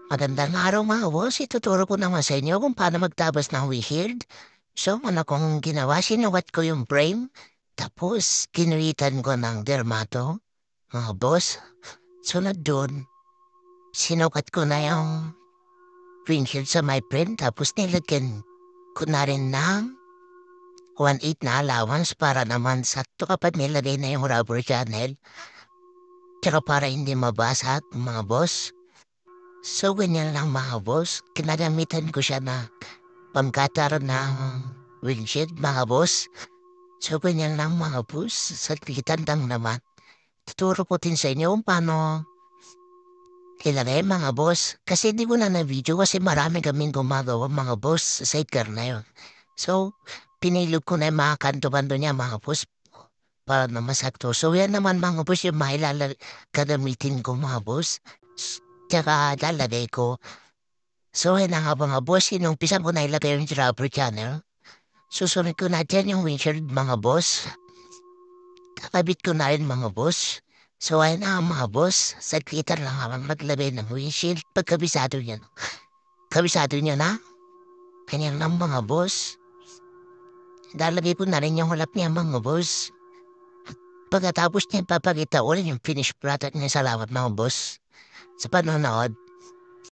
Magandang araw mga boss, ituturo ko naman sa inyo kung paano magtabas ng windshield. So, una kong ginawa, sinukat ko yung frame, tapos kinuritan ko ng dermato, mga boss. Sunod dun, sinukat ko na yung windshield sa my friend, tapos nilagyan ko na rin ng 1/8 na allowance para naman sakto kapag nilagay na yung rubber channel. Tsaka para hindi mabasag, mga boss. So, ganyan lang mga boss. Kinagamitan ko siya na pangkatar ng windshield, mga boss. So, ganyan lang mga boss. Saglitan lang naman. Tuturo ko din sa inyo kung paano ilagay mga boss. Kasi di ko na na-video kasi marami kaming gumagawa mga boss sa sidecar na yun. So, pinilog ko na yung mga kanto-kanto niya mga boss para na masakto. So, yan naman mga boss yung gagamitin ko mga boss. Tsaka lalagay ko. So, yan na nga mga boss, inumpisa ko na ilagay yung rubber channel. Susunod ko na dyan yung windshield mga boss. Kakabit ko na rin mga boss. So ayun na mga boss, saglitan lang ako maglagay ng windshield pagkabisado niya. Kabisado niya na? Kanyang lang mga boss. Lalagay ko na rin yung hulap niya mga boss. Pagkatapos niya papakita ulit yung finished product niya. Salamat mga boss sa panonood.